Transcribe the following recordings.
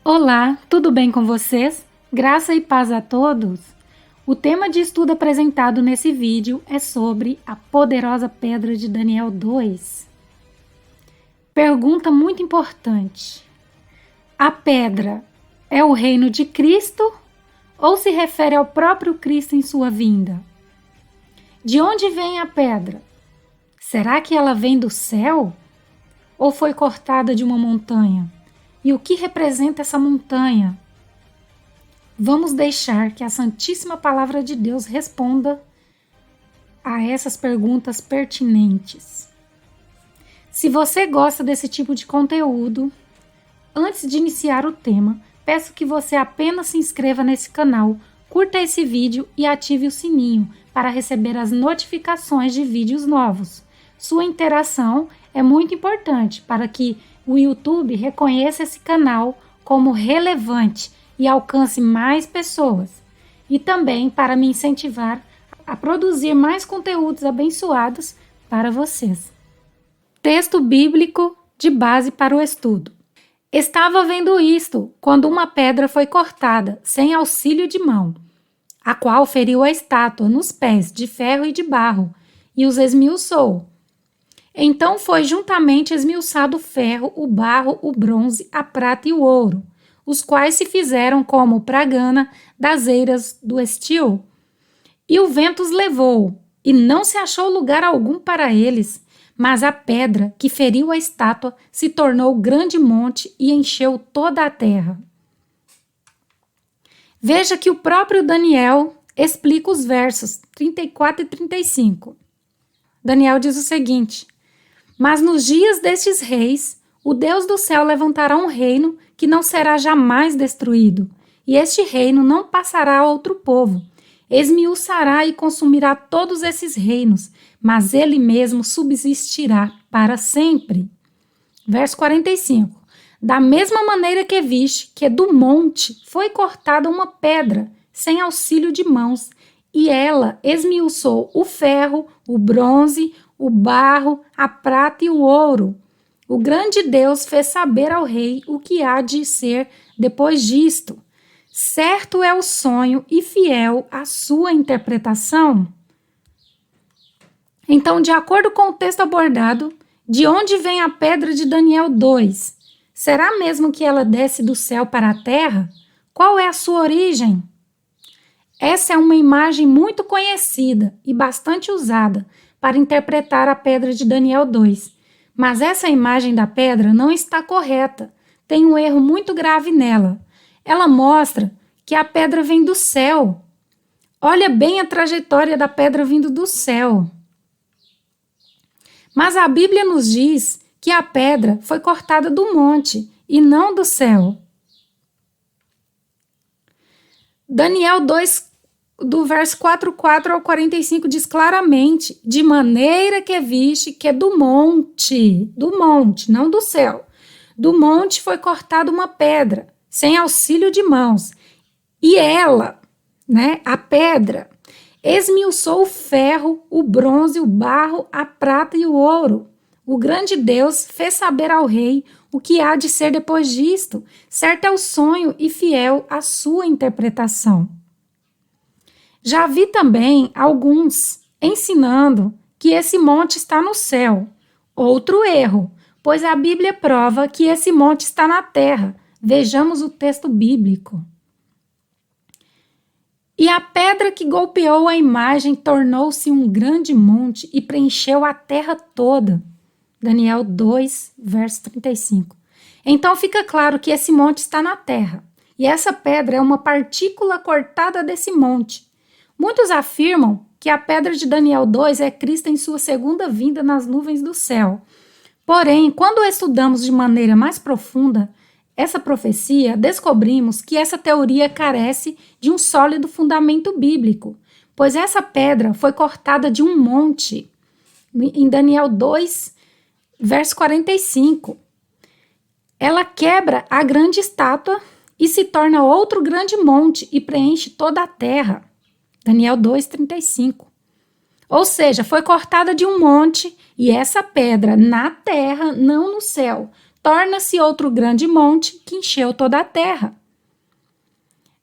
Olá, tudo bem com vocês? Graça e paz a todos! O tema de estudo apresentado nesse vídeo é sobre a poderosa pedra de Daniel 2. Pergunta muito importante: a pedra é o reino de Cristo ou se refere ao próprio Cristo em sua vinda? De onde vem a pedra? Será que ela vem do céu? Ou foi cortada de uma montanha? E o que representa essa montanha? Vamos deixar que a Santíssima Palavra de Deus responda a essas perguntas pertinentes. Se você gosta desse tipo de conteúdo, antes de iniciar o tema, peço que você apenas se inscreva nesse canal, curta esse vídeo e ative o sininho para receber as notificações de vídeos novos. Sua interação é muito importante para que o YouTube reconheça esse canal como relevante e alcance mais pessoas, e também para me incentivar a produzir mais conteúdos abençoados para vocês. Texto bíblico de base para o estudo. Estava vendo isto quando uma pedra foi cortada, sem auxílio de mão, a qual feriu a estátua nos pés de ferro e de barro, e os esmiuçou. Então foi juntamente esmiuçado o ferro, o barro, o bronze, a prata e o ouro, os quais se fizeram como pragana das eiras do estio. E o vento os levou, e não se achou lugar algum para eles, mas a pedra que feriu a estátua se tornou grande monte e encheu toda a terra. Veja que o próprio Daniel explica os versos 34 e 35. Daniel diz o seguinte: mas nos dias destes reis, o Deus do céu levantará um reino que não será jamais destruído, e este reino não passará a outro povo. Esmiuçará e consumirá todos esses reinos, mas ele mesmo subsistirá para sempre. Verso 45. Da mesma maneira que viste que do monte foi cortada uma pedra, sem auxílio de mãos, e ela esmiuçou o ferro, o bronze, o barro, a prata e o ouro. O grande Deus fez saber ao rei o que há de ser depois disto. Certo é o sonho e fiel a sua interpretação. Então, de acordo com o texto abordado, de onde vem a pedra de Daniel 2? Será mesmo que ela desce do céu para a terra? Qual é a sua origem? Essa é uma imagem muito conhecida e bastante usada para interpretar a pedra de Daniel 2. Mas essa imagem da pedra não está correta. Tem um erro muito grave nela. Ela mostra que a pedra vem do céu. Olha bem a trajetória da pedra vindo do céu. Mas a Bíblia nos diz que a pedra foi cortada do monte e não do céu. Daniel 2, do verso 44 ao 45, diz claramente: de maneira que viste que é do monte, não do céu. Do monte foi cortada uma pedra, sem auxílio de mãos. E ela, a pedra, esmiuçou o ferro, o bronze, o barro, a prata e o ouro. O grande Deus fez saber ao rei o que há de ser depois disto. Certo é o sonho e fiel a sua interpretação. Já vi também alguns ensinando que esse monte está no céu. Outro erro, pois a Bíblia prova que esse monte está na terra. Vejamos o texto bíblico. E a pedra que golpeou a imagem tornou-se um grande monte e preencheu a terra toda. Daniel 2, verso 35. Então fica claro que esse monte está na terra. E essa pedra é uma partícula cortada desse monte. Muitos afirmam que a pedra de Daniel 2 é Cristo em sua segunda vinda nas nuvens do céu. Porém, quando estudamos de maneira mais profunda essa profecia, descobrimos que essa teoria carece de um sólido fundamento bíblico, pois essa pedra foi cortada de um monte. Em Daniel 2, verso 45, ela quebra a grande estátua e se torna outro grande monte e preenche toda a terra. Daniel 2:35. Ou seja, foi cortada de um monte e essa pedra na terra, não no céu, torna-se outro grande monte que encheu toda a terra.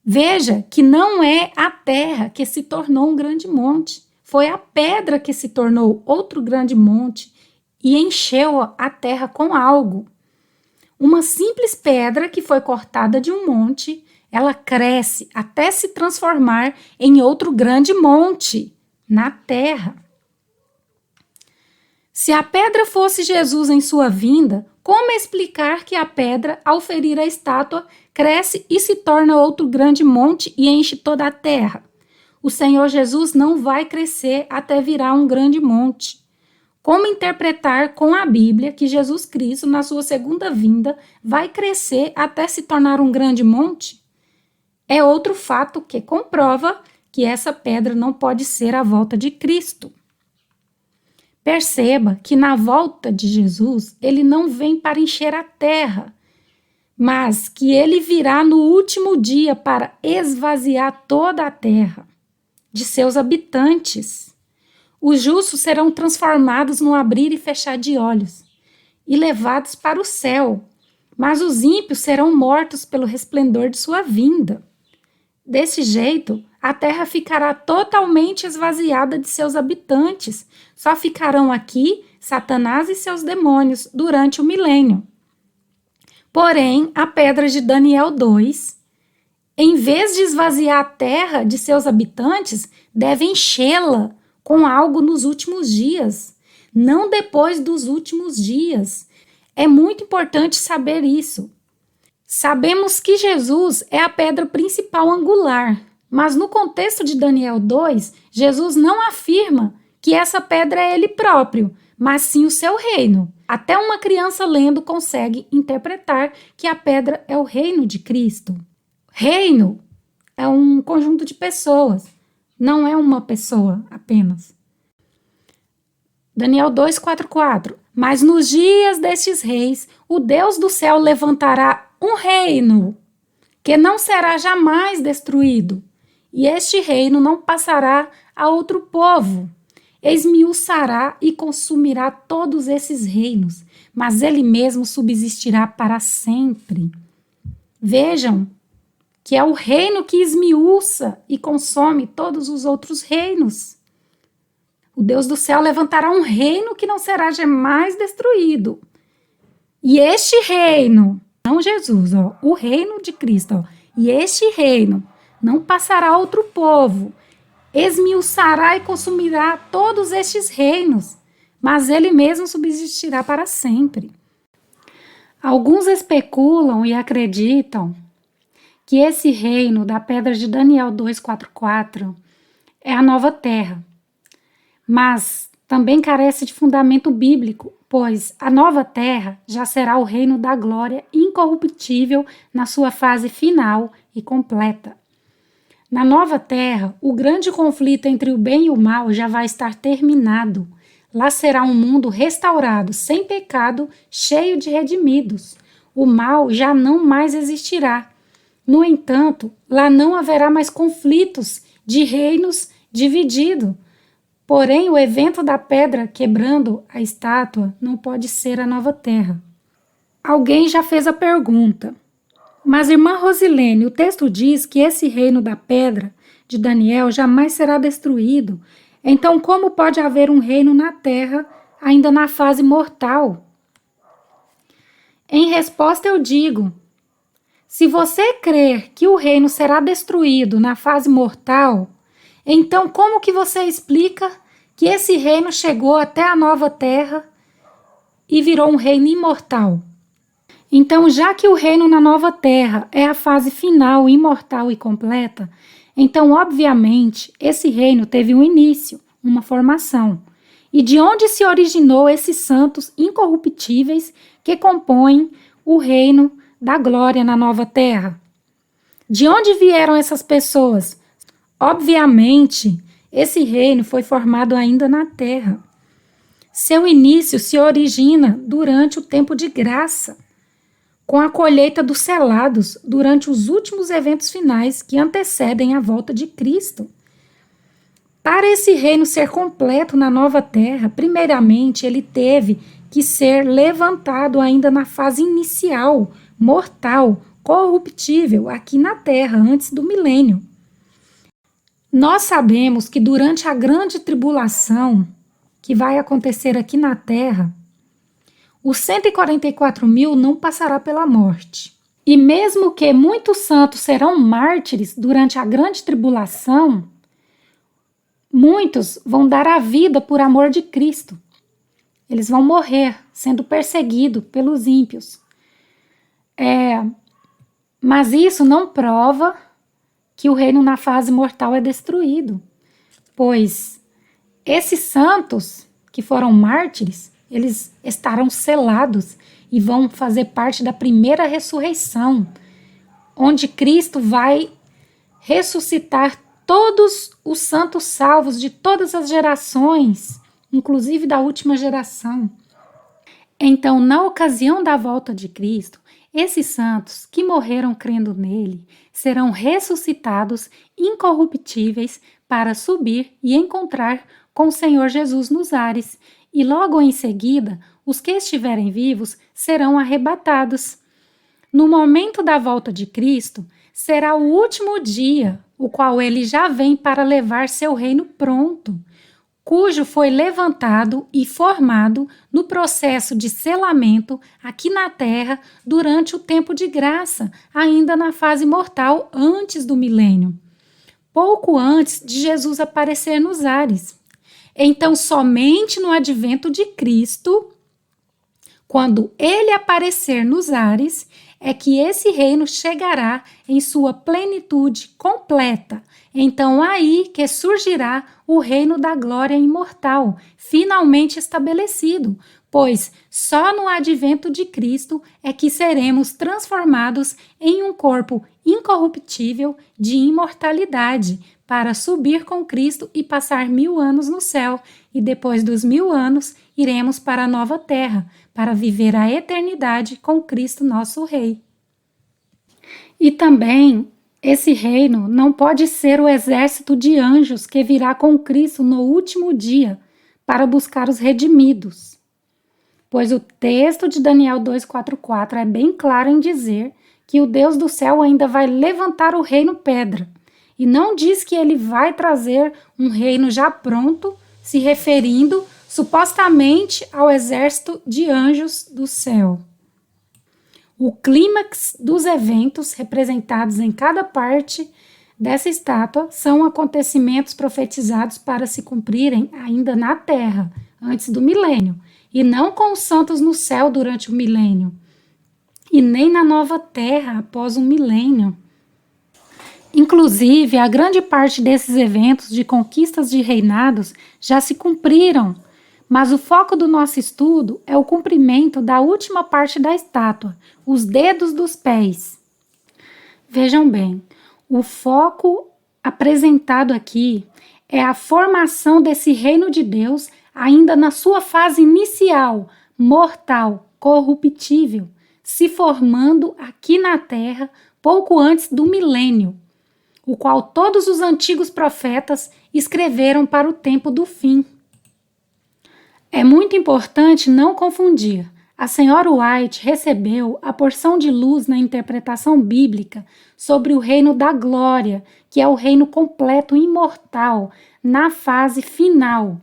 Veja que não é a terra que se tornou um grande monte, foi a pedra que se tornou outro grande monte e encheu a terra com algo. Uma simples pedra que foi cortada de um monte, ela cresce até se transformar em outro grande monte na terra. Se a pedra fosse Jesus em sua vinda, como explicar que a pedra, ao ferir a estátua, cresce e se torna outro grande monte e enche toda a terra? O Senhor Jesus não vai crescer até virar um grande monte. Como interpretar com a Bíblia que Jesus Cristo, na sua segunda vinda, vai crescer até se tornar um grande monte? É outro fato que comprova que essa pedra não pode ser a volta de Cristo. Perceba que na volta de Jesus, ele não vem para encher a terra, mas que ele virá no último dia para esvaziar toda a terra de seus habitantes. Os justos serão transformados no abrir e fechar de olhos e levados para o céu, mas os ímpios serão mortos pelo resplendor de sua vinda. Desse jeito, a terra ficará totalmente esvaziada de seus habitantes. Só ficarão aqui Satanás e seus demônios durante o milênio. Porém, a pedra de Daniel 2, em vez de esvaziar a terra de seus habitantes, deve enchê-la com algo nos últimos dias, não depois dos últimos dias. É muito importante saber isso. Sabemos que Jesus é a pedra principal angular, mas no contexto de Daniel 2, Jesus não afirma que essa pedra é ele próprio, mas sim o seu reino. Até uma criança lendo consegue interpretar que a pedra é o reino de Cristo. Reino é um conjunto de pessoas, não é uma pessoa apenas. Daniel 2:4. Mas nos dias destes reis, o Deus do céu levantará um reino que não será jamais destruído, e este reino não passará a outro povo. Esmiuçará e consumirá todos esses reinos, mas ele mesmo subsistirá para sempre. Vejam que é o reino que esmiuça e consome todos os outros reinos. O Deus do céu levantará um reino que não será jamais destruído. E este reino, não Jesus, o reino de Cristo, e este reino não passará a outro povo, esmiuçará e consumirá todos estes reinos, mas ele mesmo subsistirá para sempre. Alguns especulam e acreditam que esse reino da pedra de Daniel 2:4 é a nova terra, mas também carece de fundamento bíblico, pois a nova terra já será o reino da glória incorruptível na sua fase final e completa. Na nova terra, o grande conflito entre o bem e o mal já vai estar terminado. Lá será um mundo restaurado, sem pecado, cheio de redimidos. O mal já não mais existirá. No entanto, lá não haverá mais conflitos de reinos divididos. Porém, o evento da pedra quebrando a estátua não pode ser a nova terra. Alguém já fez a pergunta: mas, irmã Rosilene, o texto diz que esse reino da pedra de Daniel jamais será destruído. Então, como pode haver um reino na terra ainda na fase mortal? Em resposta, eu digo: se você crer que o reino será destruído na fase mortal, então como que você explica que esse reino chegou até a nova terra e virou um reino imortal? Então, já que o reino na nova terra é a fase final, imortal e completa, então, obviamente, esse reino teve um início, uma formação. E de onde se originou esses santos incorruptíveis que compõem o reino da glória na nova terra? De onde vieram essas pessoas? Obviamente, esse reino foi formado ainda na terra. Seu início se origina durante o tempo de graça, com a colheita dos selados durante os últimos eventos finais que antecedem a volta de Cristo. Para esse reino ser completo na nova terra, primeiramente ele teve que ser levantado ainda na fase inicial, mortal, corruptível, aqui na Terra, antes do milênio. Nós sabemos que durante a grande tribulação que vai acontecer aqui na Terra, os 144.000 não passará pela morte. E mesmo que muitos santos serão mártires durante a grande tribulação, muitos vão dar a vida por amor de Cristo. Eles vão morrer sendo perseguidos pelos ímpios. Mas isso não prova que o reino na fase mortal é destruído, pois esses santos que foram mártires, eles estarão selados e vão fazer parte da primeira ressurreição, onde Cristo vai ressuscitar todos os santos salvos de todas as gerações, inclusive da última geração. Então, na ocasião da volta de Cristo, esses santos que morreram crendo nele serão ressuscitados incorruptíveis para subir e encontrar com o Senhor Jesus nos ares, e logo em seguida, os que estiverem vivos serão arrebatados. No momento da volta de Cristo, será o último dia, o qual ele já vem para levar seu reino pronto, cujo foi levantado e formado no processo de selamento aqui na Terra durante o tempo de graça, ainda na fase mortal antes do milênio, pouco antes de Jesus aparecer nos ares. Então, somente no advento de Cristo, quando ele aparecer nos ares, é que esse reino chegará em sua plenitude completa. Então, aí que surgirá o reino da glória imortal, finalmente estabelecido, pois só no advento de Cristo é que seremos transformados em um corpo incorruptível de imortalidade, para subir com Cristo e passar 1000 anos no céu, e depois dos 1000 anos iremos para a nova terra, para viver a eternidade com Cristo nosso Rei. E também, esse reino não pode ser o exército de anjos que virá com Cristo no último dia, para buscar os redimidos. Pois o texto de Daniel 2:4-4 é bem claro em dizer que o Deus do céu ainda vai levantar o reino pedra, e não diz que ele vai trazer um reino já pronto, se referindo supostamente ao exército de anjos do céu. O clímax dos eventos representados em cada parte dessa estátua são acontecimentos profetizados para se cumprirem ainda na Terra, antes do milênio, e não com os santos no céu durante o milênio, e nem na nova Terra após um milênio. Inclusive, a grande parte desses eventos de conquistas de reinados já se cumpriram, mas o foco do nosso estudo é o cumprimento da última parte da estátua, os dedos dos pés. Vejam bem, o foco apresentado aqui é a formação desse reino de Deus ainda na sua fase inicial, mortal, corruptível, se formando aqui na Terra pouco antes do milênio, o qual todos os antigos profetas escreveram para o tempo do fim. É muito importante não confundir. A senhora White recebeu a porção de luz na interpretação bíblica sobre o reino da glória, que é o reino completo imortal, na fase final,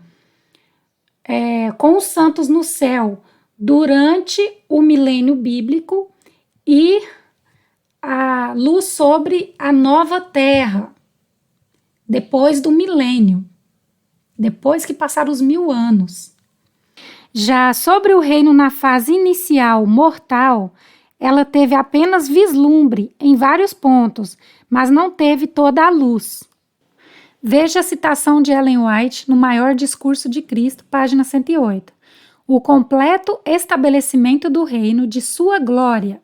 com os santos no céu, durante o milênio bíblico, e a luz sobre a nova terra, depois do milênio, depois que passaram os 1000 anos. Já sobre o reino na fase inicial, mortal, ela teve apenas vislumbre em vários pontos, mas não teve toda a luz. Veja a citação de Ellen White no Maior Discurso de Cristo, página 108. O completo estabelecimento do reino de sua glória,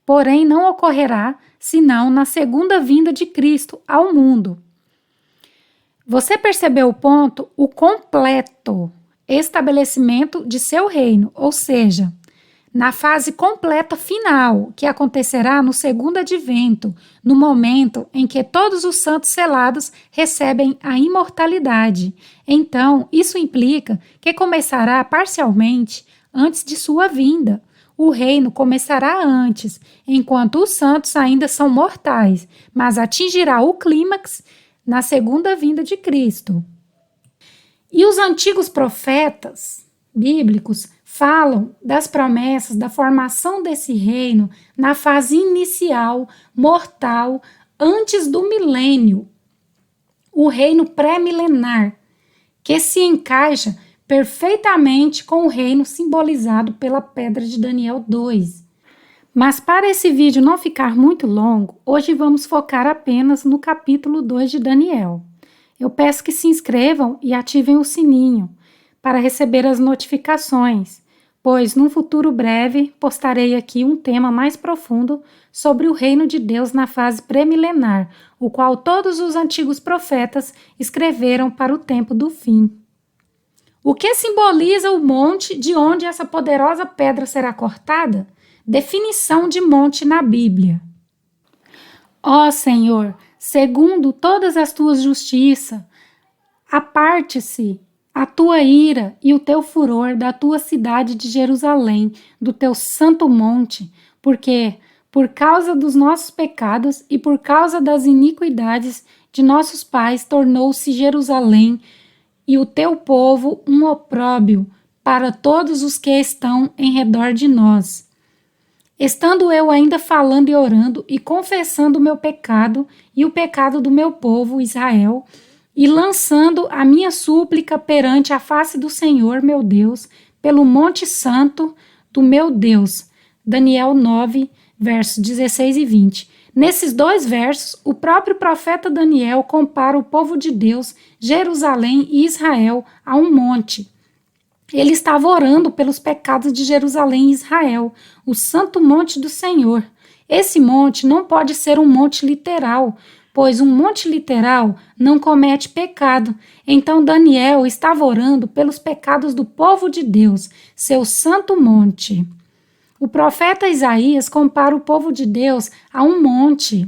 porém não ocorrerá senão na segunda vinda de Cristo ao mundo. Você percebeu o ponto? O completo estabelecimento de seu reino, ou seja, na fase completa final, que acontecerá no segundo advento, no momento em que todos os santos selados recebem a imortalidade. Então, isso implica que começará parcialmente antes de sua vinda. O reino começará antes, enquanto os santos ainda são mortais, mas atingirá o clímax na segunda vinda de Cristo. E os antigos profetas bíblicos falam das promessas da formação desse reino na fase inicial, mortal, antes do milênio, o reino pré-milenar, que se encaixa perfeitamente com o reino simbolizado pela pedra de Daniel 2. Mas para esse vídeo não ficar muito longo, hoje vamos focar apenas no capítulo 2 de Daniel. Eu peço que se inscrevam e ativem o sininho para receber as notificações, pois num futuro breve postarei aqui um tema mais profundo sobre o reino de Deus na fase pré-milenar, o qual todos os antigos profetas escreveram para o tempo do fim. O que simboliza o monte de onde essa poderosa pedra será cortada? Definição de monte na Bíblia. Ó Senhor, segundo todas as tuas justiças, aparte-se a tua ira e o teu furor da tua cidade de Jerusalém, do teu santo monte, porque, por causa dos nossos pecados e por causa das iniquidades de nossos pais, tornou-se Jerusalém e o teu povo um opróbrio para todos os que estão em redor de nós. Estando eu ainda falando e orando e confessando o meu pecado e o pecado do meu povo Israel, e lançando a minha súplica perante a face do Senhor, meu Deus, pelo monte santo do meu Deus. Daniel 9, versos 16 e 20. Nesses dois versos, o próprio profeta Daniel compara o povo de Deus, Jerusalém e Israel a um monte. Ele estava orando pelos pecados de Jerusalém e Israel, o santo monte do Senhor. Esse monte não pode ser um monte literal, pois um monte literal não comete pecado. Então Daniel estava orando pelos pecados do povo de Deus, seu santo monte. O profeta Isaías compara o povo de Deus a um monte.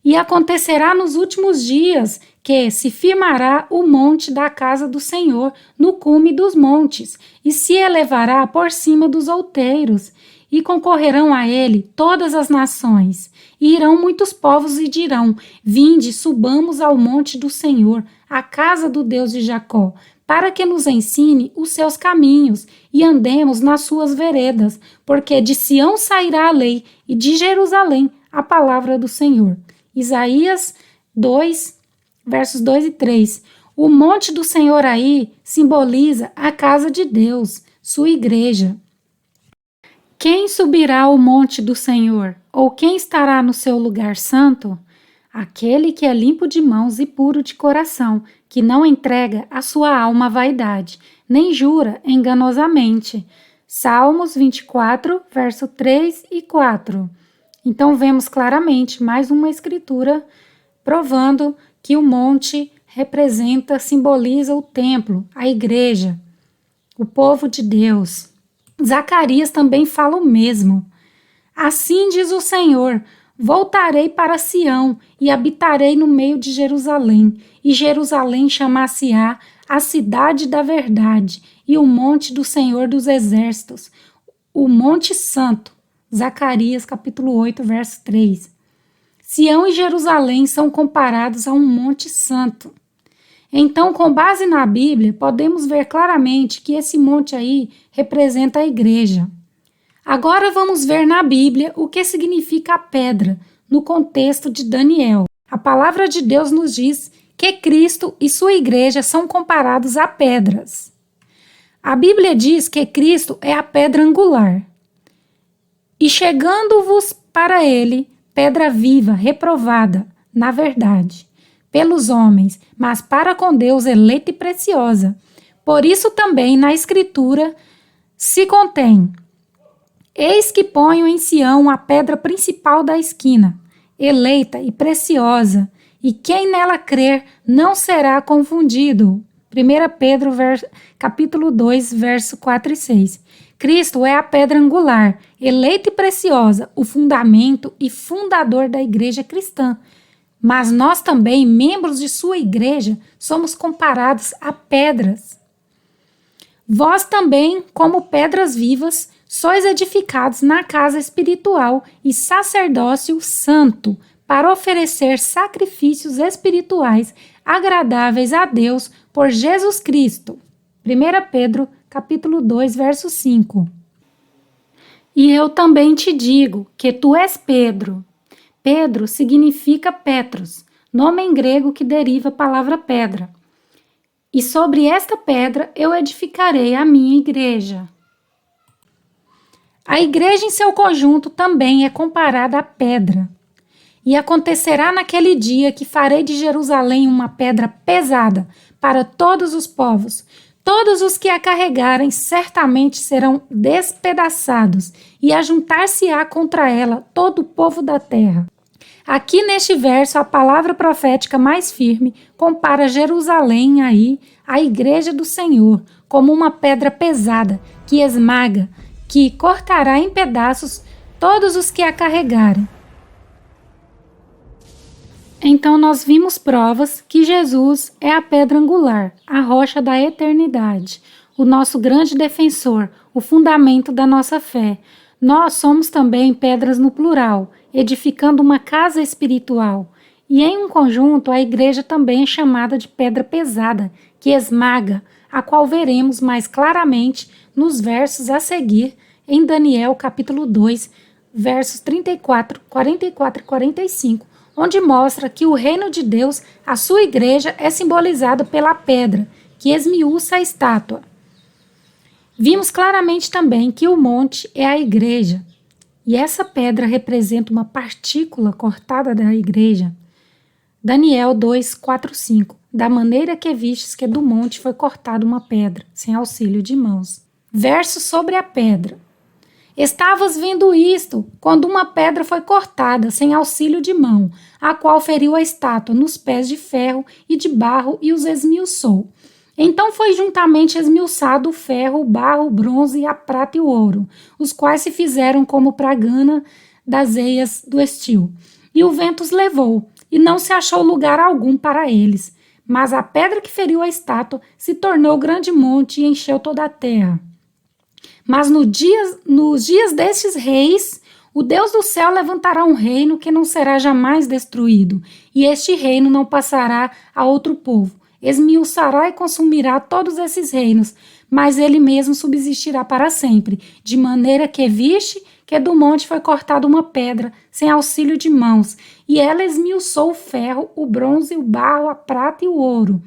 E acontecerá nos últimos dias que se firmará o monte da casa do Senhor no cume dos montes, e se elevará por cima dos outeiros, e concorrerão a ele todas as nações. E irão muitos povos e dirão: vinde, subamos ao monte do Senhor, à casa do Deus de Jacó, para que nos ensine os seus caminhos e andemos nas suas veredas, porque de Sião sairá a lei e de Jerusalém a palavra do Senhor. Isaías 2, versos 2 e 3. O monte do Senhor aí simboliza a casa de Deus, sua igreja. Quem subirá ao monte do Senhor? Ou quem estará no seu lugar santo? Aquele que é limpo de mãos e puro de coração, que não entrega a sua alma à vaidade, nem jura enganosamente. Salmos 24, verso 3 e 4. Então vemos claramente mais uma escritura provando que o monte representa, simboliza o templo, a igreja, o povo de Deus. Zacarias também fala o mesmo. Assim diz o Senhor: voltarei para Sião e habitarei no meio de Jerusalém, e Jerusalém chamar-se-á a cidade da verdade, e o monte do Senhor dos exércitos, o monte santo. Zacarias capítulo 8, verso 3. Sião e Jerusalém são comparados a um monte santo. Então, com base na Bíblia, podemos ver claramente que esse monte aí representa a igreja. Agora vamos ver na Bíblia o que significa a pedra, no contexto de Daniel. A palavra de Deus nos diz que Cristo e sua igreja são comparados a pedras. A Bíblia diz que Cristo é a pedra angular. E chegando-vos para ele, pedra viva, reprovada, na verdade, pelos homens, mas para com Deus eleita e preciosa. Por isso também na Escritura se contém: eis que ponho em Sião a pedra principal da esquina, eleita e preciosa, e quem nela crer não será confundido. 1 Pedro capítulo 2, verso 4 e 6. Cristo é a pedra angular, eleita e preciosa, o fundamento e fundador da igreja cristã. Mas nós também, membros de sua igreja, somos comparados a pedras. Vós também, como pedras vivas, sois edificados na casa espiritual e sacerdócio santo, para oferecer sacrifícios espirituais agradáveis a Deus por Jesus Cristo. 1 Pedro, capítulo 2, verso 5. E eu também te digo que tu és Pedro. Pedro significa Petros, nome em grego que deriva a palavra pedra. E sobre esta pedra eu edificarei a minha igreja. A igreja em seu conjunto também é comparada à pedra. E acontecerá naquele dia que farei de Jerusalém uma pedra pesada para todos os povos. Todos os que a carregarem certamente serão despedaçados, e ajuntar-se-á contra ela todo o povo da terra. Aqui neste verso, a palavra profética mais firme compara Jerusalém aí, a igreja do Senhor, como uma pedra pesada que esmaga, que cortará em pedaços todos os que a carregarem. Então nós vimos provas que Jesus é a pedra angular, a rocha da eternidade, o nosso grande defensor, o fundamento da nossa fé. Nós somos também pedras no plural, edificando uma casa espiritual. E em um conjunto, a igreja também é chamada de pedra pesada, que esmaga, a qual veremos mais claramente nos versos a seguir em Daniel capítulo 2, versos 34, 44 e 45, onde mostra que o reino de Deus, a sua igreja, é simbolizado pela pedra, que esmiuça a estátua. Vimos claramente também que o monte é a igreja, e essa pedra representa uma partícula cortada da igreja. Daniel 2, 4, 5. Da maneira que vistes que do monte foi cortada uma pedra, sem auxílio de mãos. Verso sobre a pedra. Estavas vendo isto, quando uma pedra foi cortada, sem auxílio de mão, a qual feriu a estátua nos pés de ferro e de barro e os esmiuçou. Então foi juntamente esmiuçado o ferro, o barro, o bronze, a prata e o ouro, os quais se fizeram como pragana das eias do estio. E o vento os levou, e não se achou lugar algum para eles. Mas a pedra que feriu a estátua se tornou grande monte e encheu toda a terra. Mas nos dias destes reis, o Deus do céu levantará um reino que não será jamais destruído, e este reino não passará a outro povo. Esmiuçará e consumirá todos esses reinos, mas ele mesmo subsistirá para sempre, de maneira que viste que do monte foi cortada uma pedra, sem auxílio de mãos, e ela esmiuçou o ferro, o bronze, o barro, a prata e o ouro.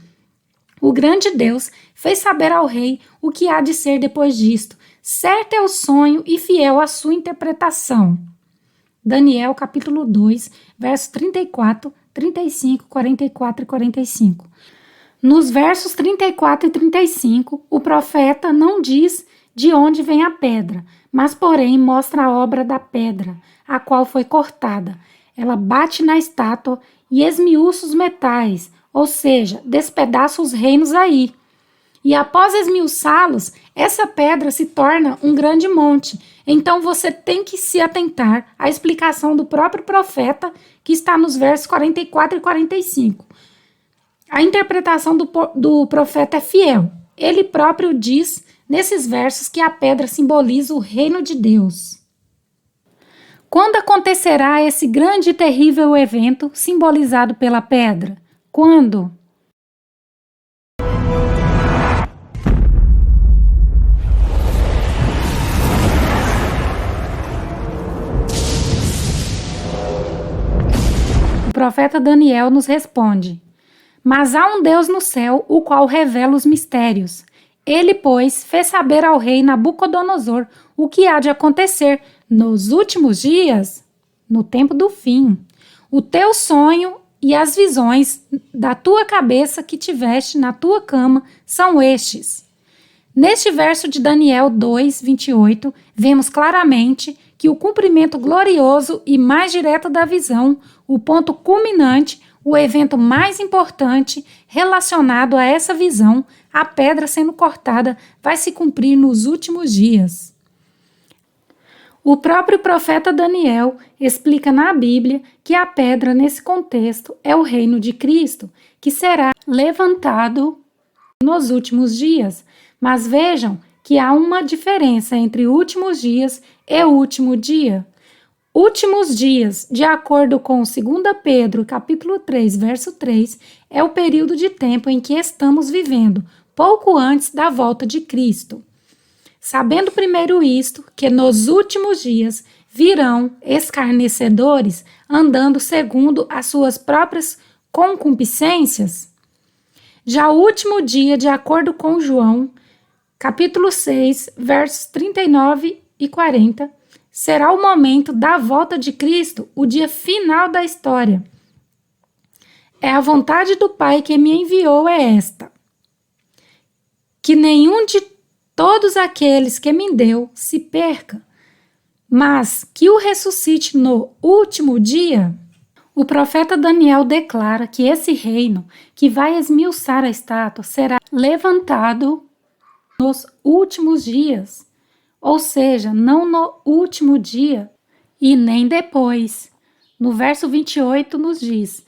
O grande Deus fez saber ao rei o que há de ser depois disto. Certo é o sonho e fiel a sua interpretação. Daniel capítulo 2, versos 34, 35, 44 e 45. Nos versos 34 e 35, o profeta não diz de onde vem a pedra, mas porém mostra a obra da pedra, a qual foi cortada. Ela bate na estátua e esmiuça os metais, ou seja, despedaça os reinos aí. E após esmiuçá-los, essa pedra se torna um grande monte. Então você tem que se atentar à explicação do próprio profeta, que está nos versos 44 e 45. A interpretação do profeta é fiel. Ele próprio diz nesses versos que a pedra simboliza o reino de Deus. Quando acontecerá esse grande e terrível evento simbolizado pela pedra? Quando? O profeta Daniel nos responde: mas há um Deus no céu, o qual revela os mistérios. Ele, pois, fez saber ao rei Nabucodonosor o que há de acontecer nos últimos dias, no tempo do fim. O teu sonho e as visões da tua cabeça que tiveste na tua cama são estes. Neste verso de Daniel 2, 28, vemos claramente que o cumprimento glorioso e mais direto da visão, o ponto culminante, o evento mais importante relacionado a essa visão, a pedra sendo cortada, vai se cumprir nos últimos dias. O próprio profeta Daniel explica na Bíblia que a pedra, nesse contexto, é o reino de Cristo, que será levantado nos últimos dias. Mas vejam que há uma diferença entre últimos dias e último dia. Últimos dias, de acordo com 2 Pedro, capítulo 3, verso 3, é o período de tempo em que estamos vivendo, pouco antes da volta de Cristo. Sabendo primeiro isto, que nos últimos dias virão escarnecedores, andando segundo as suas próprias concupiscências. Já o último dia, de acordo com João, capítulo 6, versos 39 e 40, será o momento da volta de Cristo, o dia final da história. É a vontade do Pai que me enviou é esta: que nenhum de todos aqueles que me deu se perca, mas que o ressuscite no último dia. O profeta Daniel declara que esse reino, que vai esmiuçar a estátua, será levantado nos últimos dias, ou seja, não no último dia e nem depois. No verso 28 nos diz: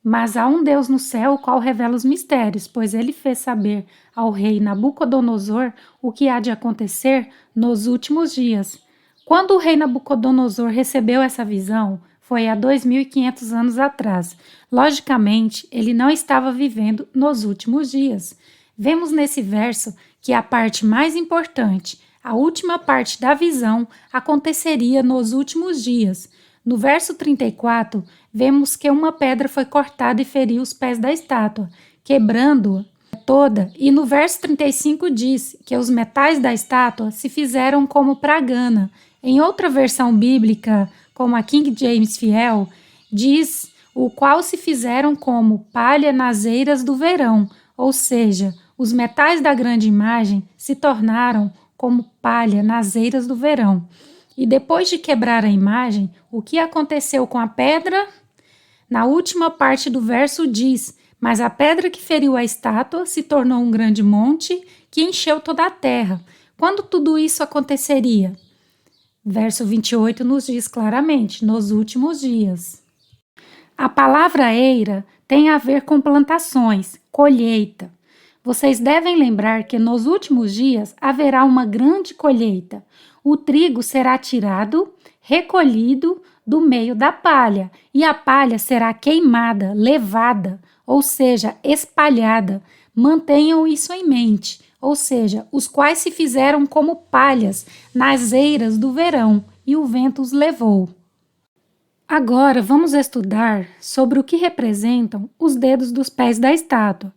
mas há um Deus no céu, o qual revela os mistérios, pois ele fez saber ao rei Nabucodonosor o que há de acontecer nos últimos dias. Quando o rei Nabucodonosor recebeu essa visão, foi há 2.500 anos atrás. Logicamente, ele não estava vivendo nos últimos dias. Vemos nesse verso que a parte mais importante, a última parte da visão, aconteceria nos últimos dias. No verso 34, vemos que uma pedra foi cortada e feriu os pés da estátua, quebrando-a toda. E no verso 35 diz que os metais da estátua se fizeram como pragana. Em outra versão bíblica, como a King James Fiel, diz o qual se fizeram como palha nas eiras do verão, ou seja, os metais da grande imagem se tornaram como palha nas eiras do verão. E depois de quebrar a imagem, o que aconteceu com a pedra? Na última parte do verso diz: mas a pedra que feriu a estátua se tornou um grande monte que encheu toda a terra. Quando tudo isso aconteceria? Verso 28 nos diz claramente: nos últimos dias. A palavra eira tem a ver com plantações, colheita. Vocês devem lembrar que nos últimos dias haverá uma grande colheita. O trigo será tirado, recolhido do meio da palha, e a palha será queimada, levada, ou seja, espalhada. Mantenham isso em mente, ou seja, os quais se fizeram como palhas nas eiras do verão, e o vento os levou. Agora vamos estudar sobre o que representam os dedos dos pés da estátua.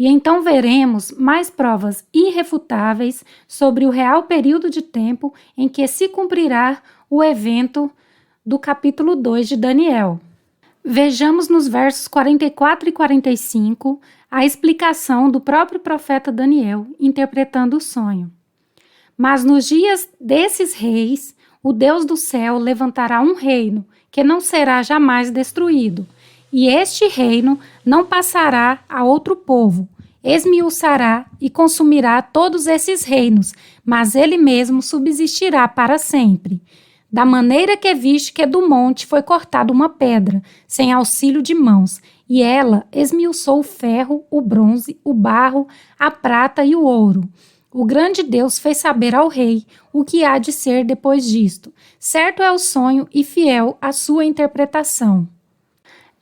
E então veremos mais provas irrefutáveis sobre o real período de tempo em que se cumprirá o evento do capítulo 2 de Daniel. Vejamos nos versos 44 e 45 a explicação do próprio profeta Daniel interpretando o sonho. Mas nos dias desses reis, o Deus do céu levantará um reino que não será jamais destruído, e este reino não passará a outro povo, esmiuçará e consumirá todos esses reinos, mas ele mesmo subsistirá para sempre. Da maneira que viste que do monte foi cortada uma pedra, sem auxílio de mãos, e ela esmiuçou o ferro, o bronze, o barro, a prata e o ouro. O grande Deus fez saber ao rei o que há de ser depois disto. Certo é o sonho e fiel a sua interpretação.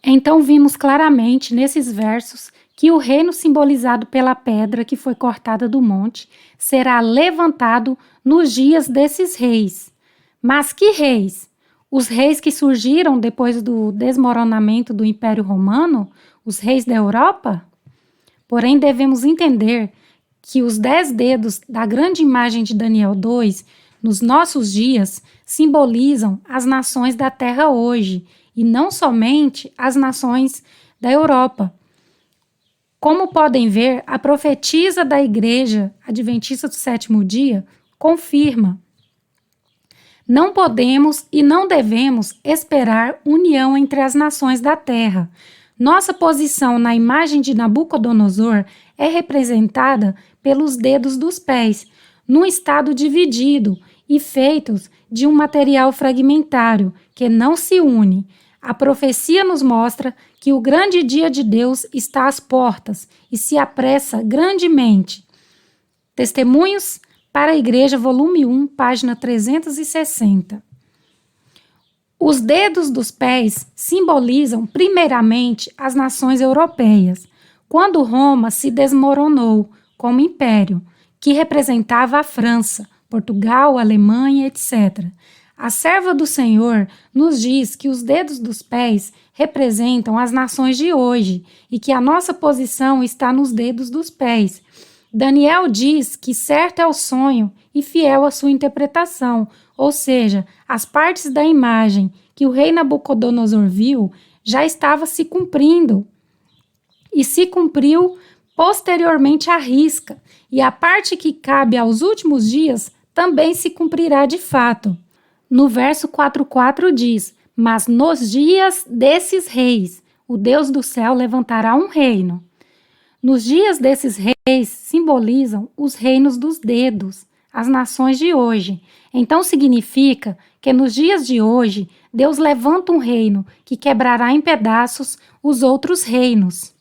Então vimos claramente nesses versos que o reino simbolizado pela pedra que foi cortada do monte será levantado nos dias desses reis. Mas que reis? Os reis que surgiram depois do desmoronamento do Império Romano? Os reis da Europa? Porém, devemos entender que os 10 dedos da grande imagem de Daniel 2, nos nossos dias, simbolizam as nações da terra hoje, e não somente as nações da Europa. Como podem ver, a profetisa da Igreja Adventista do Sétimo Dia confirma: não podemos e não devemos esperar união entre as nações da terra. Nossa posição na imagem de Nabucodonosor é representada pelos dedos dos pés, num estado dividido e feitos de um material fragmentário que não se une. A profecia nos mostra que o grande dia de Deus está às portas e se apressa grandemente. Testemunhos para a Igreja, volume 1, página 360. Os dedos dos pés simbolizam primeiramente as nações europeias, quando Roma se desmoronou como império, que representava a França, Portugal, Alemanha, etc. A serva do Senhor nos diz que os dedos dos pés representam as nações de hoje e que a nossa posição está nos dedos dos pés. Daniel diz que certo é o sonho e fiel a sua interpretação, ou seja, as partes da imagem que o rei Nabucodonosor viu já estava se cumprindo e se cumpriu posteriormente à risca, e a parte que cabe aos últimos dias também se cumprirá de fato. No verso 4,4 diz: mas nos dias desses reis, o Deus do céu levantará um reino. Nos dias desses reis simbolizam os reinos dos dedos, as nações de hoje. Então significa que nos dias de hoje, Deus levanta um reino que quebrará em pedaços os outros reinos.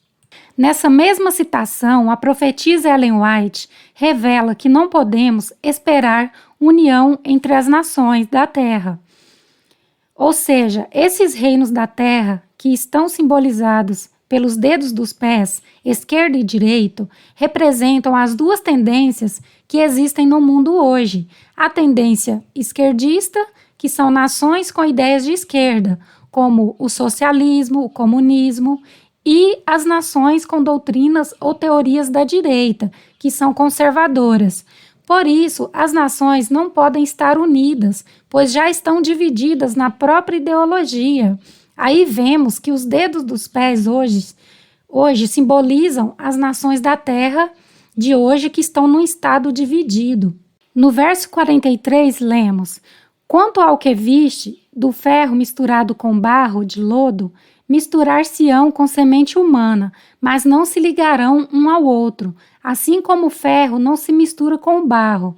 Nessa mesma citação, a profetisa Ellen White revela que não podemos esperar união entre as nações da terra. Ou seja, esses reinos da terra que estão simbolizados pelos dedos dos pés, esquerdo e direito, representam as duas tendências que existem no mundo hoje. A tendência esquerdista, que são nações com ideias de esquerda, como o socialismo, o comunismo, e as nações com doutrinas ou teorias da direita, que são conservadoras. Por isso, as nações não podem estar unidas, pois já estão divididas na própria ideologia. Aí vemos que os dedos dos pés hoje simbolizam as nações da terra de hoje que estão num estado dividido. No verso 43 lemos: quanto ao que viste, do ferro misturado com barro de lodo, misturar-se-ão com semente humana, mas não se ligarão um ao outro, assim como o ferro não se mistura com o barro.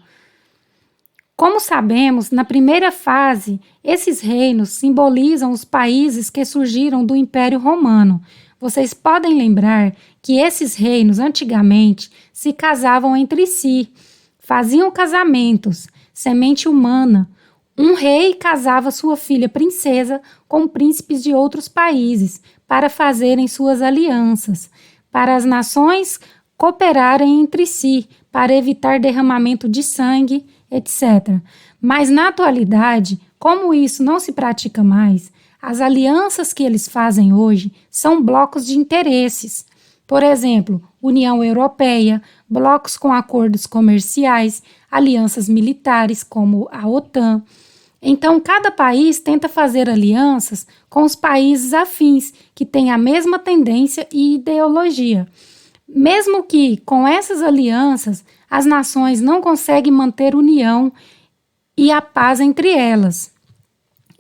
Como sabemos, na primeira fase, esses reinos simbolizam os países que surgiram do Império Romano. Vocês podem lembrar que esses reinos, antigamente, se casavam entre si, faziam casamentos, semente humana. Um rei casava sua filha princesa com príncipes de outros países para fazerem suas alianças, para as nações cooperarem entre si, para evitar derramamento de sangue, etc. Mas na atualidade, como isso não se pratica mais, as alianças que eles fazem hoje são blocos de interesses. Por exemplo, União Europeia, blocos com acordos comerciais, alianças militares como a OTAN. Então, cada país tenta fazer alianças com os países afins, que têm a mesma tendência e ideologia. Mesmo que, com essas alianças, as nações não conseguem manter união e a paz entre elas.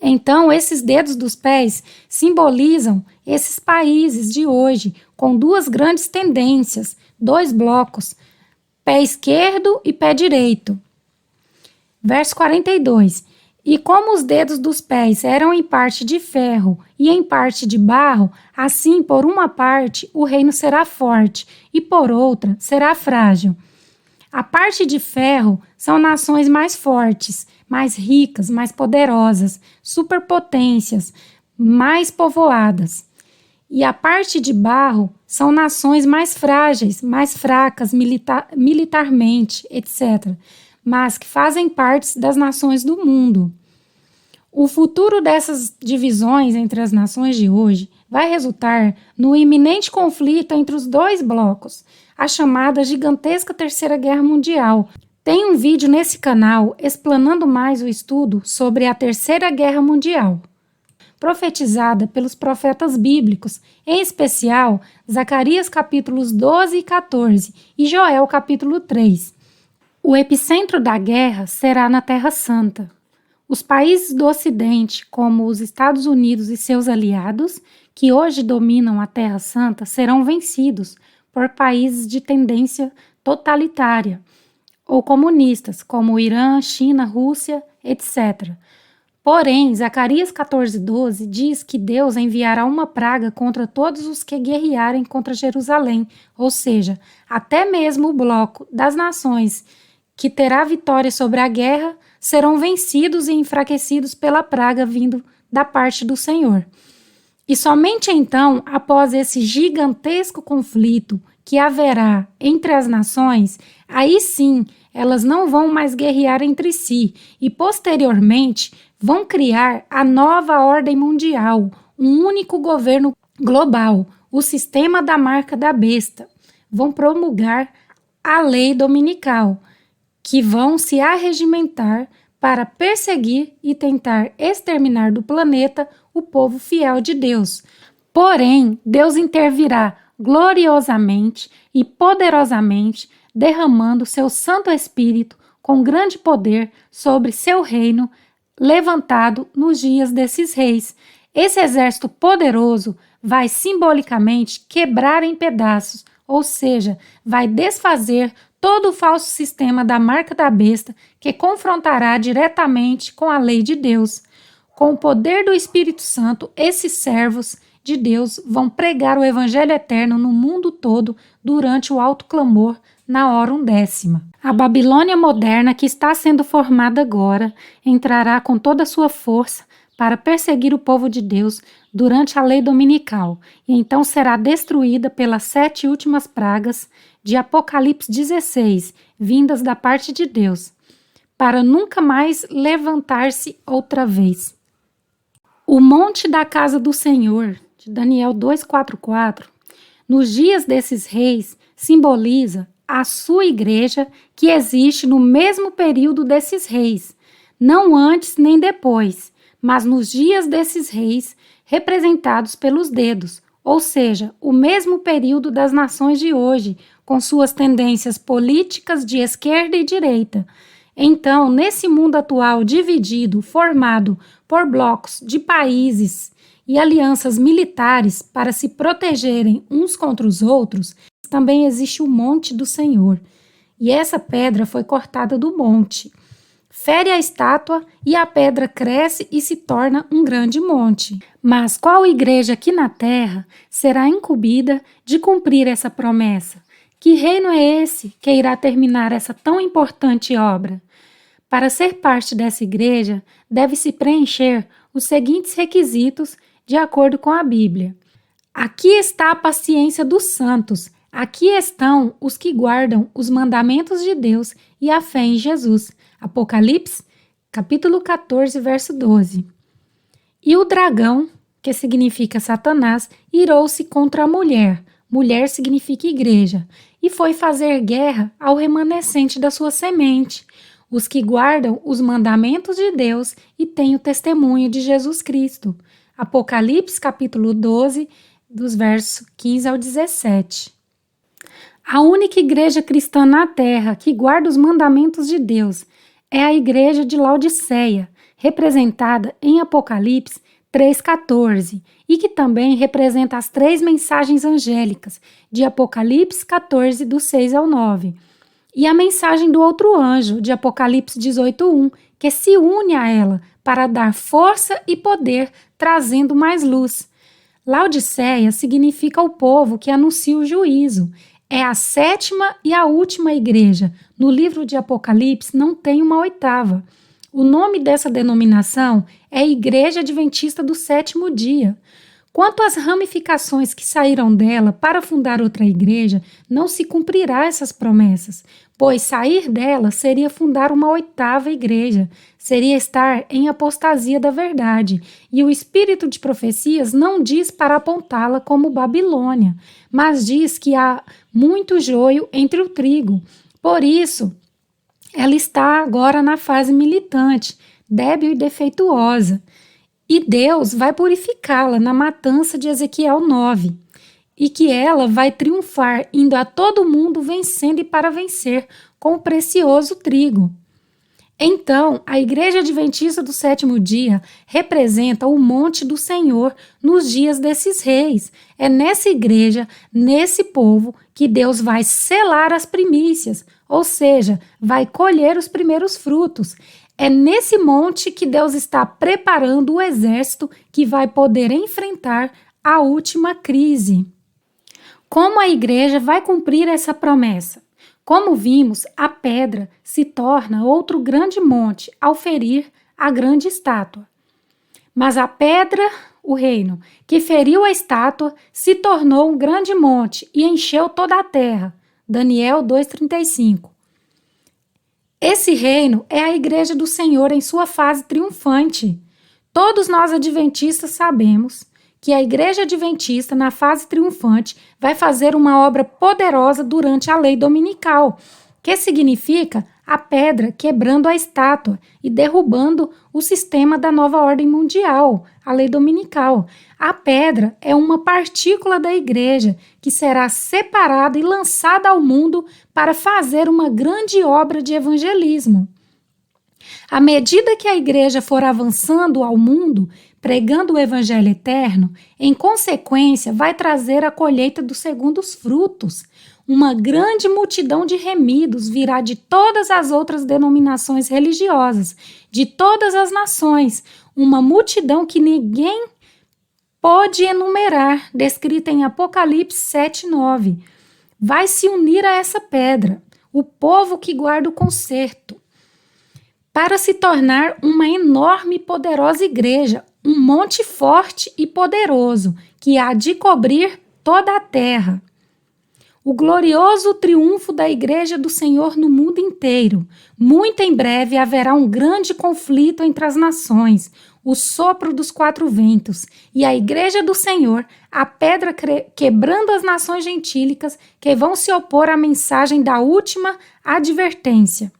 Então, esses dedos dos pés simbolizam esses países de hoje, com duas grandes tendências, dois blocos, pé esquerdo e pé direito. Verso 42. E como os dedos dos pés eram em parte de ferro e em parte de barro, assim por uma parte o reino será forte e por outra será frágil. A parte de ferro são nações mais fortes, mais ricas, mais poderosas, superpotências, mais povoadas. E a parte de barro são nações mais frágeis, mais fracas militarmente, etc., mas que fazem parte das nações do mundo. O futuro dessas divisões entre as nações de hoje vai resultar no iminente conflito entre os dois blocos, a chamada gigantesca Terceira Guerra Mundial. Tem um vídeo nesse canal explanando mais o estudo sobre a Terceira Guerra Mundial, profetizada pelos profetas bíblicos, em especial Zacarias capítulos 12 e 14 e Joel capítulo 3. O epicentro da guerra será na Terra Santa. Os países do Ocidente, como os Estados Unidos e seus aliados, que hoje dominam a Terra Santa, serão vencidos por países de tendência totalitária ou comunistas, como o Irã, China, Rússia, etc. Porém, Zacarias 14:12 diz que Deus enviará uma praga contra todos os que guerrearem contra Jerusalém, ou seja, até mesmo o bloco das nações que terá vitória sobre a guerra serão vencidos e enfraquecidos pela praga vindo da parte do Senhor. E somente então, após esse gigantesco conflito que haverá entre as nações, aí sim elas não vão mais guerrear entre si e posteriormente vão criar a nova ordem mundial, um único governo global, o sistema da marca da besta. Vão promulgar a lei dominical, que vão se arregimentar para perseguir e tentar exterminar do planeta o povo fiel de Deus. Porém, Deus intervirá gloriosamente e poderosamente, derramando seu Santo Espírito com grande poder sobre seu reino, levantado nos dias desses reis. Esse exército poderoso vai simbolicamente quebrar em pedaços, ou seja, vai desfazer todo o falso sistema da marca da besta que confrontará diretamente com a lei de Deus. Com o poder do Espírito Santo, esses servos de Deus vão pregar o evangelho eterno no mundo todo durante o alto clamor na hora 10ª. A Babilônia moderna, que está sendo formada agora, entrará com toda a sua força para perseguir o povo de Deus durante a lei dominical, e então será destruída pelas 7 últimas pragas de Apocalipse 16, vindas da parte de Deus, para nunca mais levantar-se outra vez. O monte da casa do Senhor, de Daniel 2:4-4, nos dias desses reis, simboliza a sua igreja que existe no mesmo período desses reis, não antes nem depois, mas nos dias desses reis representados pelos dedos, ou seja, o mesmo período das nações de hoje, com suas tendências políticas de esquerda e direita. Então, nesse mundo atual dividido, formado por blocos de países e alianças militares para se protegerem uns contra os outros, também existe o monte do Senhor. E essa pedra foi cortada do monte. Fere a estátua e a pedra cresce e se torna um grande monte. Mas qual igreja aqui na terra será incumbida de cumprir essa promessa? Que reino é esse que irá terminar essa tão importante obra? Para ser parte dessa igreja, deve-se preencher os seguintes requisitos de acordo com a Bíblia. Aqui está a paciência dos santos. Aqui estão os que guardam os mandamentos de Deus e a fé em Jesus. Apocalipse, capítulo 14, verso 12. E o dragão, que significa Satanás, irou-se contra a mulher. Mulher significa igreja. E foi fazer guerra ao remanescente da sua semente, os que guardam os mandamentos de Deus e têm o testemunho de Jesus Cristo. Apocalipse, capítulo 12, dos versos 15 ao 17. A única igreja cristã na terra que guarda os mandamentos de Deus é a igreja de Laodiceia, representada em Apocalipse 3,14, e que também representa as 3 mensagens angélicas de Apocalipse 14, do 6 ao 9, e a mensagem do outro anjo de Apocalipse 18:1, que se une a ela para dar força e poder, trazendo mais luz. Laodiceia significa o povo que anuncia o juízo. É a 7ª e a última igreja. No livro de Apocalipse não tem uma 8ª. O nome dessa denominação é Igreja Adventista do Sétimo Dia. Quanto às ramificações que saíram dela para fundar outra igreja, não se cumprirá essas promessas, pois sair dela seria fundar uma 8ª igreja, seria estar em apostasia da verdade, e o espírito de profecias não diz para apontá-la como Babilônia, mas diz que há muito joio entre o trigo. Por isso, ela está agora na fase militante, débil e defeituosa. E Deus vai purificá-la na matança de Ezequiel 9, e que ela vai triunfar, indo a todo mundo vencendo e para vencer com o precioso trigo. Então, a Igreja Adventista do Sétimo Dia representa o monte do Senhor nos dias desses reis. É nessa igreja, nesse povo, que Deus vai selar as primícias, ou seja, vai colher os primeiros frutos. É nesse monte que Deus está preparando o exército que vai poder enfrentar a última crise. Como a igreja vai cumprir essa promessa? Como vimos, a pedra se torna outro grande monte ao ferir a grande estátua. Mas a pedra, o reino, que feriu a estátua, se tornou um grande monte e encheu toda a terra. Daniel 2,35. Esse reino é a igreja do Senhor em sua fase triunfante. Todos nós adventistas sabemos que a igreja adventista, na fase triunfante, vai fazer uma obra poderosa durante a lei dominical, que significa a pedra quebrando a estátua e derrubando o sistema da nova ordem mundial, a lei dominical. A pedra é uma partícula da igreja que será separada e lançada ao mundo para fazer uma grande obra de evangelismo. À medida que a igreja for avançando ao mundo, pregando o evangelho eterno, em consequência vai trazer a colheita dos segundos frutos. Uma grande multidão de remidos virá de todas as outras denominações religiosas, de todas as nações, uma multidão que ninguém pode enumerar, descrita em Apocalipse 7:9. Vai se unir a essa pedra, o povo que guarda o concerto, para se tornar uma enorme e poderosa igreja, um monte forte e poderoso, que há de cobrir toda a terra. O glorioso triunfo da Igreja do Senhor no mundo inteiro. Muito em breve haverá um grande conflito entre as nações, o sopro dos quatro ventos, e a Igreja do Senhor, a pedra quebrando as nações gentílicas que vão se opor à mensagem da última advertência.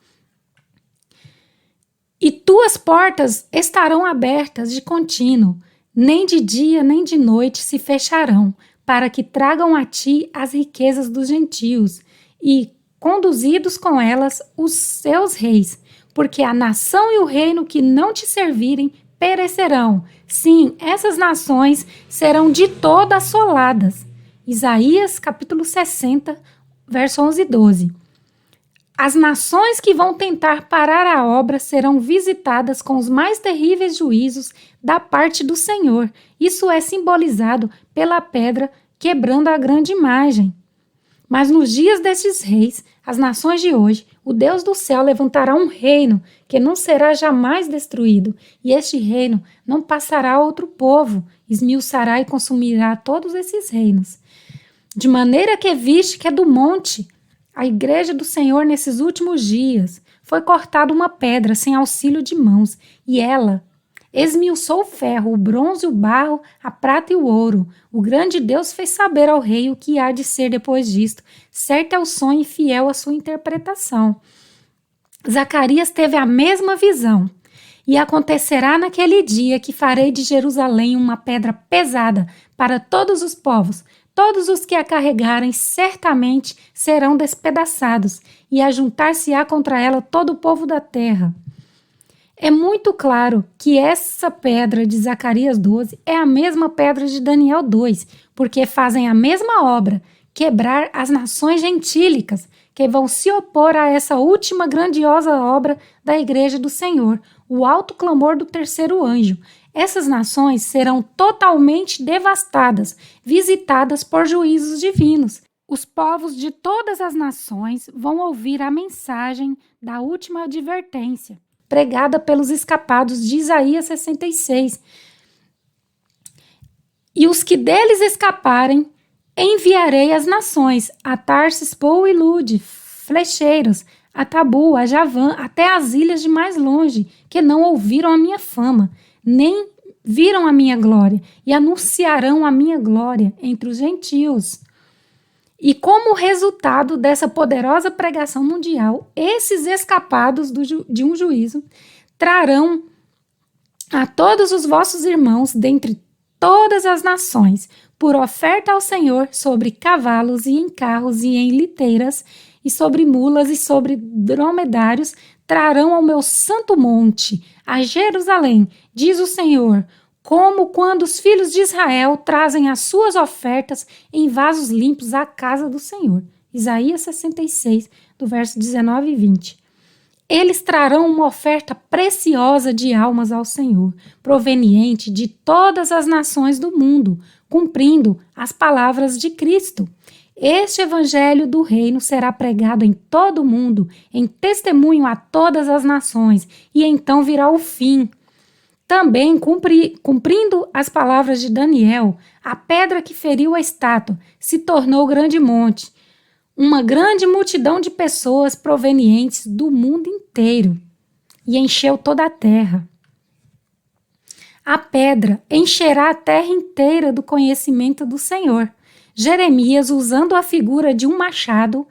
E tuas portas estarão abertas de contínuo, nem de dia nem de noite se fecharão, para que tragam a ti as riquezas dos gentios, e, conduzidos com elas, os seus reis, porque a nação e o reino que não te servirem perecerão. Sim, essas nações serão de todo assoladas. Isaías, capítulo 60, verso 11 e 12. As nações que vão tentar parar a obra serão visitadas com os mais terríveis juízos da parte do Senhor. Isso é simbolizado pela pedra quebrando a grande imagem. Mas nos dias destes reis, as nações de hoje, o Deus do céu levantará um reino que não será jamais destruído, e este reino não passará a outro povo, esmiuçará e consumirá todos esses reinos. De maneira que viste que é do monte, a igreja do Senhor nesses últimos dias, foi cortada uma pedra sem auxílio de mãos, e ela esmiuçou o ferro, o bronze, o barro, a prata e o ouro. O grande Deus fez saber ao rei o que há de ser depois disto. Certo é o sonho e fiel a sua interpretação. Zacarias teve a mesma visão. E acontecerá naquele dia que farei de Jerusalém uma pedra pesada para todos os povos. Todos os que a carregarem certamente serão despedaçados, e ajuntar-se-á contra ela todo o povo da terra. É muito claro que essa pedra de Zacarias 12 é a mesma pedra de Daniel 2, porque fazem a mesma obra, quebrar as nações gentílicas, que vão se opor a essa última grandiosa obra da Igreja do Senhor, o alto clamor do terceiro anjo. Essas nações serão totalmente devastadas, visitadas por juízos divinos. Os povos de todas as nações vão ouvir a mensagem da última advertência, pregada pelos escapados de Isaías 66. E os que deles escaparem, enviarei às nações, a Tarsis, Pou e Lude, flecheiros, a Tabu, a Javã, até as ilhas de mais longe, que não ouviram a minha fama, nem viram a minha glória, e anunciarão a minha glória entre os gentios. E como resultado dessa poderosa pregação mundial, esses escapados de um juízo trarão a todos os vossos irmãos dentre todas as nações, por oferta ao Senhor, sobre cavalos e em carros e em liteiras, e sobre mulas e sobre dromedários, trarão ao meu santo monte, a Jerusalém, diz o Senhor, como quando os filhos de Israel trazem as suas ofertas em vasos limpos à casa do Senhor. Isaías 66, do verso 19 e 20. Eles trarão uma oferta preciosa de almas ao Senhor, proveniente de todas as nações do mundo, cumprindo as palavras de Cristo. Este evangelho do reino será pregado em todo o mundo, em testemunho a todas as nações, e então virá o fim. Também, cumprindo as palavras de Daniel, a pedra que feriu a estátua se tornou grande monte, uma grande multidão de pessoas provenientes do mundo inteiro, e encheu toda a terra. A pedra encherá a terra inteira do conhecimento do Senhor. Jeremias, usando a figura de um machado,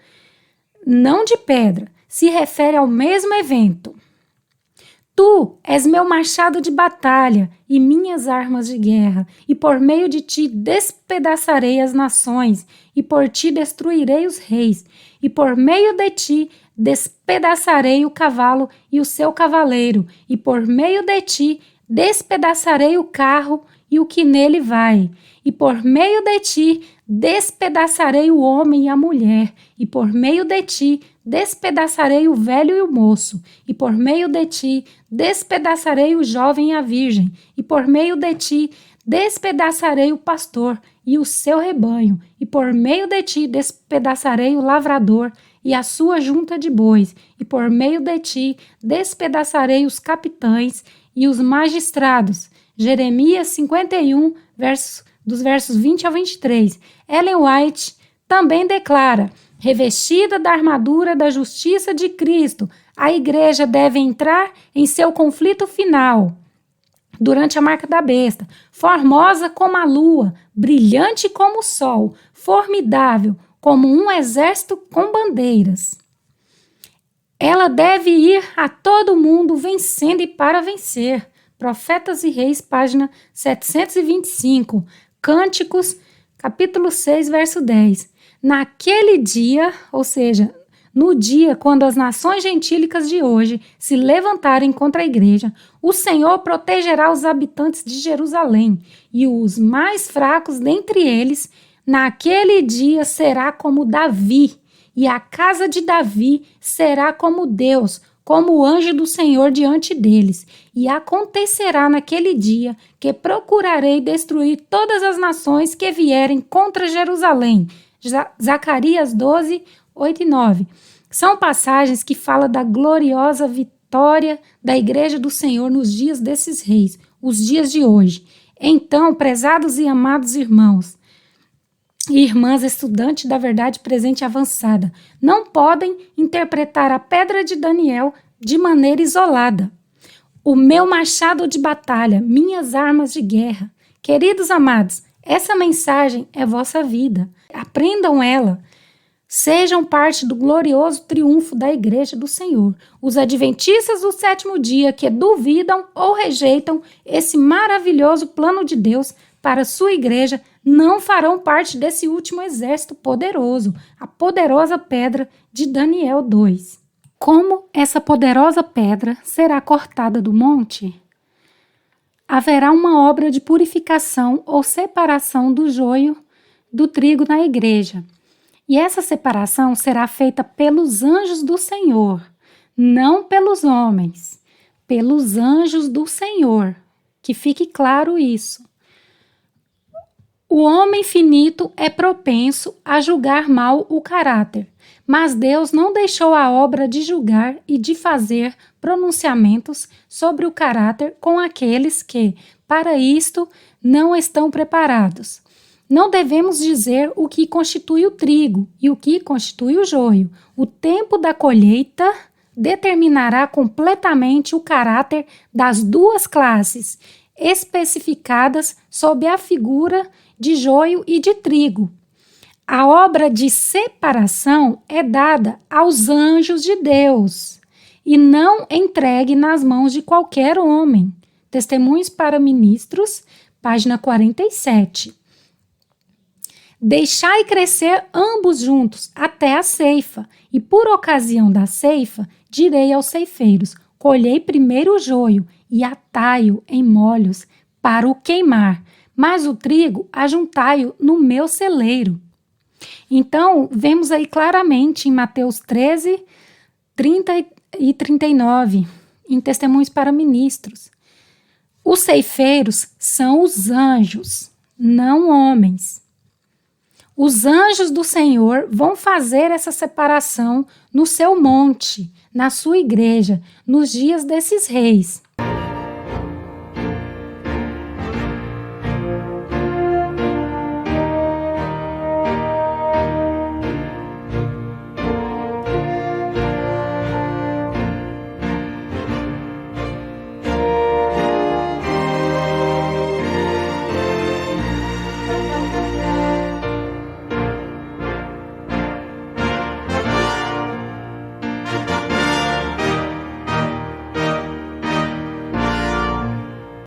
não de pedra, se refere ao mesmo evento. Tu és meu machado de batalha e minhas armas de guerra, e por meio de ti despedaçarei as nações, e por ti destruirei os reis, e por meio de ti despedaçarei o cavalo e o seu cavaleiro, e por meio de ti despedaçarei o carro e o que nele vai, e por meio de ti despedaçarei o homem e a mulher, e por meio de ti despedaçarei o velho e o moço, e por meio de ti despedaçarei o jovem e a virgem, e por meio de ti despedaçarei o pastor e o seu rebanho, e por meio de ti despedaçarei o lavrador e a sua junta de bois, e por meio de ti despedaçarei os capitães e os magistrados. Jeremias 51, dos versos 20 ao 23. Ellen White também declara: revestida da armadura da justiça de Cristo, a igreja deve entrar em seu conflito final. Durante a marca da besta, formosa como a lua, brilhante como o sol, formidável como um exército com bandeiras. Ela deve ir a todo mundo vencendo e para vencer. Profetas e Reis, página 725. Cânticos, capítulo 6, verso 10. Naquele dia, ou seja, no dia quando as nações gentílicas de hoje se levantarem contra a igreja, o Senhor protegerá os habitantes de Jerusalém, e os mais fracos dentre eles, naquele dia será como Davi, e a casa de Davi será como Deus, como o anjo do Senhor diante deles. E acontecerá naquele dia que procurarei destruir todas as nações que vierem contra Jerusalém. Zacarias 12, 8 e 9. São passagens que falam da gloriosa vitória da igreja do Senhor nos dias desses reis, os dias de hoje. Então, prezados e amados irmãos e irmãs estudantes da verdade presente e avançada, não podem interpretar a pedra de Daniel de maneira isolada. O meu machado de batalha, minhas armas de guerra. Queridos amados, essa mensagem é vossa vida. Aprendam ela. Sejam parte do glorioso triunfo da igreja do Senhor. Os adventistas do sétimo dia que duvidam ou rejeitam esse maravilhoso plano de Deus para sua igreja não farão parte desse último exército poderoso, a poderosa pedra de Daniel 2. Como essa poderosa pedra será cortada do monte? Haverá uma obra de purificação ou separação do joio do trigo na igreja. E essa separação será feita pelos anjos do Senhor, não pelos homens, pelos anjos do Senhor. Que fique claro isso. O homem finito é propenso a julgar mal o caráter, mas Deus não deixou a obra de julgar e de fazer pronunciamentos sobre o caráter com aqueles que, para isto, não estão preparados. Não devemos dizer o que constitui o trigo e o que constitui o joio. O tempo da colheita determinará completamente o caráter das duas classes, especificadas sob a figura de joio e de trigo. A obra de separação é dada aos anjos de Deus e não entregue nas mãos de qualquer homem. Testemunhos para Ministros, página 47. Deixai crescer ambos juntos até a ceifa, e por ocasião da ceifa direi aos ceifeiros: colhei primeiro o joio e atai-o em molhos para o queimar, mas o trigo ajuntai-o no meu celeiro. Então, vemos aí claramente em Mateus 13, e 39, em Testemunhos para Ministros. Os ceifeiros são os anjos, não homens. Os anjos do Senhor vão fazer essa separação no seu monte, na sua igreja, nos dias desses reis.